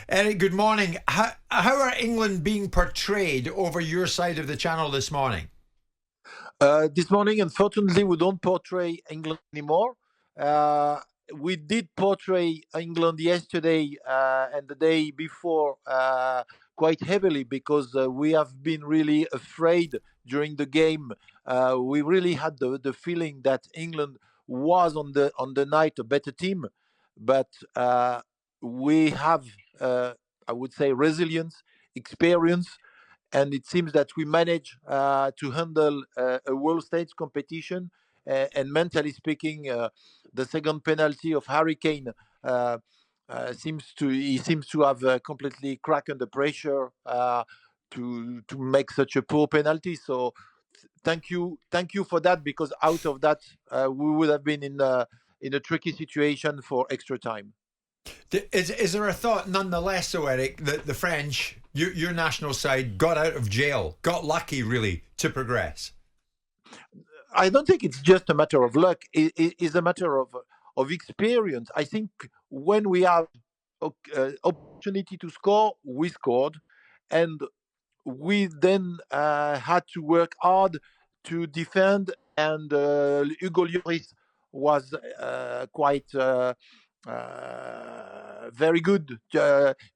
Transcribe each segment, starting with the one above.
Eric, good morning. How are England being portrayed over your side of the channel this morning? This morning, unfortunately, we don't portray England anymore. Uh, we did portray England yesterday and the day before quite heavily because we have been really afraid during the game. We really had the feeling that England was on the night a better team, but we have, I would say, resilience, experience, and it seems that we manage to handle a world stage competition. And mentally speaking, the second penalty of Harry Kane seems to have completely cracked under pressure to make such a poor penalty. So thank you for that, because out of that we would have been in a tricky situation for extra time. Is there a thought, nonetheless, though, Eric, that the French, your national side, got out of jail, got lucky, really, to progress? I don't think it's just a matter of luck. It's a matter of experience. I think when we have opportunity to score, we scored, and we then had to work hard to defend. And Hugo Lloris was quite very good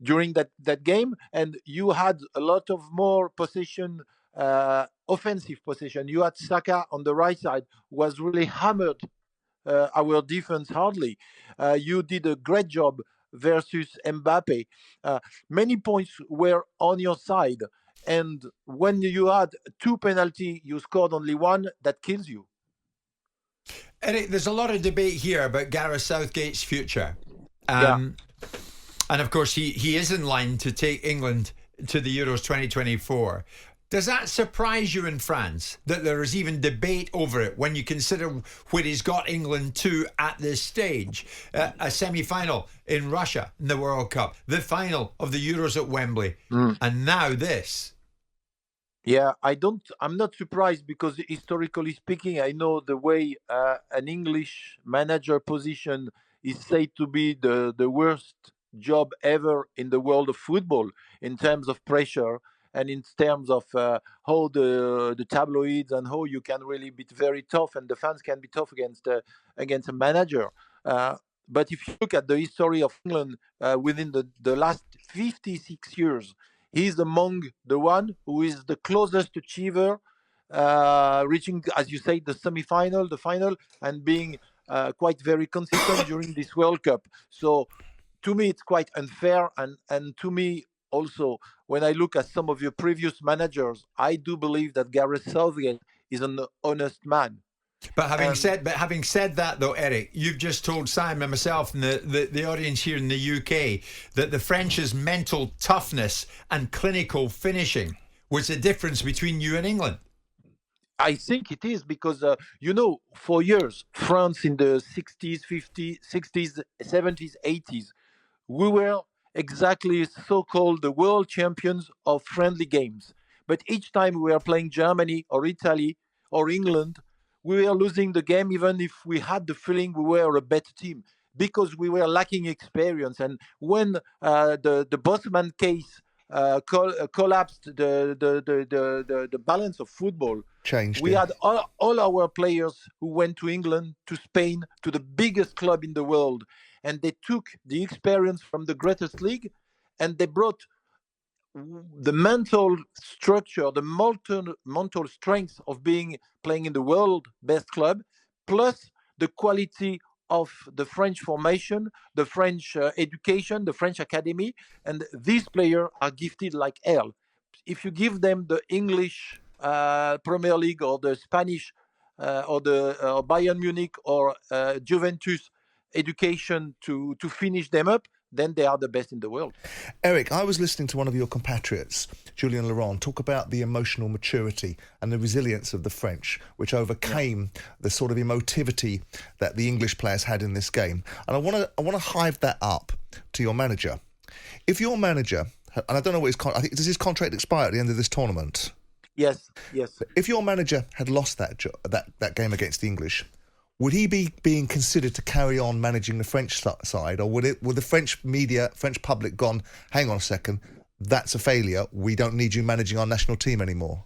during that game, and you had a lot of more possession, offensive possession. You had Saka on the right side, who was really hammered our defense hardly. You did a great job versus Mbappe. Many points were on your side, and when you had two penalty, you scored only one. That kills you. Eric, there's a lot of debate here about Gareth Southgate's future. Yeah. Um, and of course, he is in line to take England to the Euros 2024. Does that surprise you in France that there is even debate over it when you consider where he's got England to at this stage? A semi-final in Russia in the World Cup, the final of the Euros at Wembley, and now this. Yeah, I'm not surprised, because historically speaking, I know the way an English manager position is said to be the worst job ever in the world of football, in terms of pressure, and in terms of how the tabloids, and how you can really be very tough, and the fans can be tough against a manager. Uh, but if you look at the history of England within the last 56 years, he's among the one who is the closest achiever, reaching, as you say, the semi-final, the final, and being quite very consistent during this World Cup. So to me, it's quite unfair, and to me also, when I look at some of your previous managers, I do believe that Gareth Southgate is an honest man. And Having said that, though, Eric, you've just told Sam and myself and the audience here in the UK that the French's mental toughness and clinical finishing was the difference between you and England. I think it is because, for years, France in the 60s, 50s, 60s, 70s, 80s, we were exactly so-called the world champions of friendly games. But each time we were playing Germany or Italy or England, we were losing the game, even if we had the feeling we were a better team, because we were lacking experience. And when the Bosman case collapsed the balance of football, Changed we it. had all our players who went to England, to Spain, to the biggest club in the world, and they took the experience from the greatest league, and they brought the mental structure, the mental strength of being playing in the world best club, plus the quality of the French formation, the French education, the French academy, and these players are gifted like hell. If you give them the English Premier League, or the Spanish, or the Bayern Munich, or Juventus education to finish them up, then they are the best in the world. Eric, I was listening to one of your compatriots, Julien Laurent, talk about the emotional maturity and the resilience of the French, which overcame the sort of emotivity that the English players had in this game. And I want to hive that up to your manager. If your manager, and I don't know what I think, does his contract expire at the end of this tournament? Yes. If your manager had lost that game against the English, would he be being considered to carry on managing the French side, or would the French media, French public gone, hang on a second, that's a failure, we don't need you managing our national team anymore?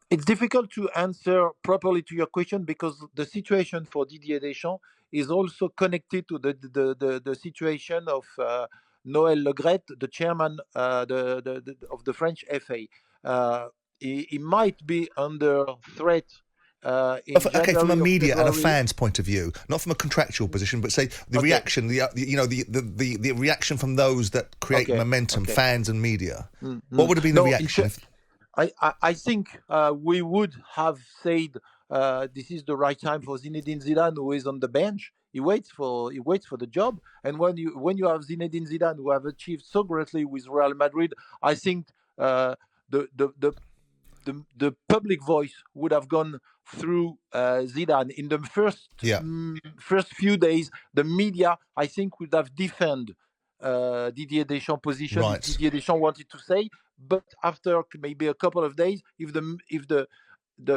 It's difficult to answer properly to your question because the situation for Didier Deschamps is also connected to the situation of Noël Le Graët, the chairman of the French FA. He might be under threat. Okay, from a media and a February. fan's point of view, not from a contractual position, but say the reaction, the reaction from those that create momentum, fans and media. What would have been the reaction? I think we would have said this is the right time for Zinedine Zidane, who is on the bench. He waits for the job. And when you have Zinedine Zidane, who have achieved so greatly with Real Madrid, I think the public voice would have gone through Zidane. In the first few days, the media, I think, would have defended Didier Deschamps' position. Right. Didier Deschamps wanted to say, but after maybe a couple of days, if the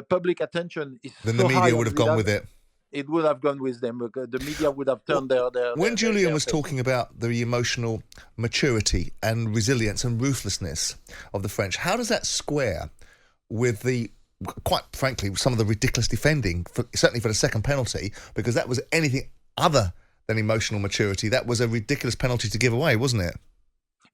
public attention is then so the media high would have gone with it. It would have gone with them. The media would have turned their when Julian was face. talking about the emotional maturity and resilience and ruthlessness of the French, how does that square with the, quite frankly, some of the ridiculous defending, certainly for the second penalty, because that was anything other than emotional maturity. That was a ridiculous penalty to give away, wasn't it?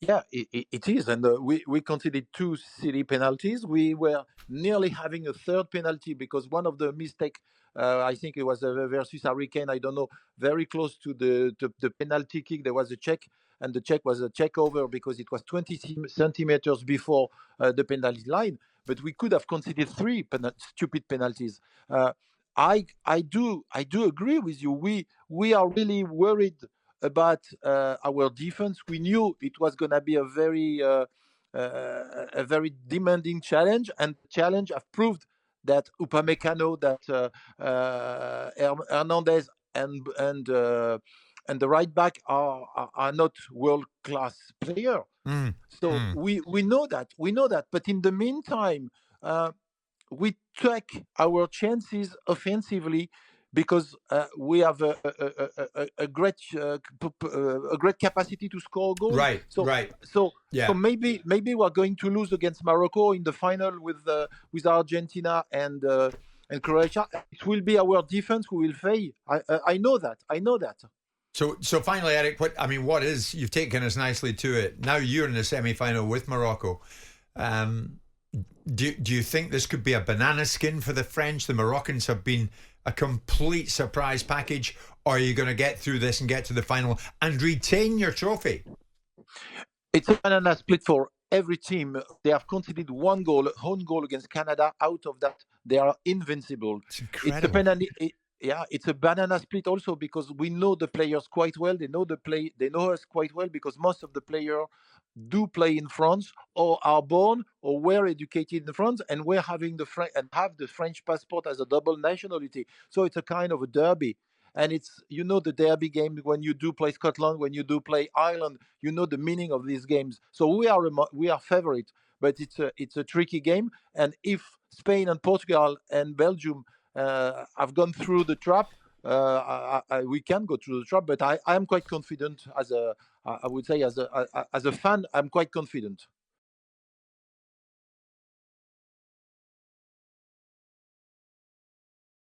Yeah, it is. And we considered two silly penalties. We were nearly having a third penalty because one of the mistakes, I think it was versus Harry Kane, I don't know, very close to the penalty kick, there was a check, and the check was a check over because it was 20 centimeters before the penalty line. But we could have considered three stupid penalties. I do agree with you. We are really worried about our defense. We knew it was going to be a very demanding challenge, and the challenge have proved that Upamecano, that Hernandez, and the right back are not world class player. We know that. But in the meantime, we take our chances offensively because we have a great capacity to score goals. Right. So maybe we're going to lose against Morocco in the final with Argentina and Croatia. It will be our defense who will fail. I know that. So finally, Eric, you've taken us nicely to it. Now you're in the semi-final with Morocco. Do you think this could be a banana skin for the French? The Moroccans have been a complete surprise package. Or are you going to get through this and get to the final and retain your trophy? It's a banana split for every team. They have conceded one goal, own goal against Canada. Out of that, they are invincible. It's incredible. It's a banana split also because we know the players quite well. They know us quite well because most of the players do play in France or are born or were educated in France and were having have the French passport as a double nationality. So it's a kind of a derby. And it's, the derby game when you do play Scotland, when you do play Ireland, the meaning of these games. So we are favorite, but it's a tricky game. And if Spain and Portugal and Belgium have gone through the trap, we can go through the trap. But I am quite confident I would say as a fan, I'm quite confident.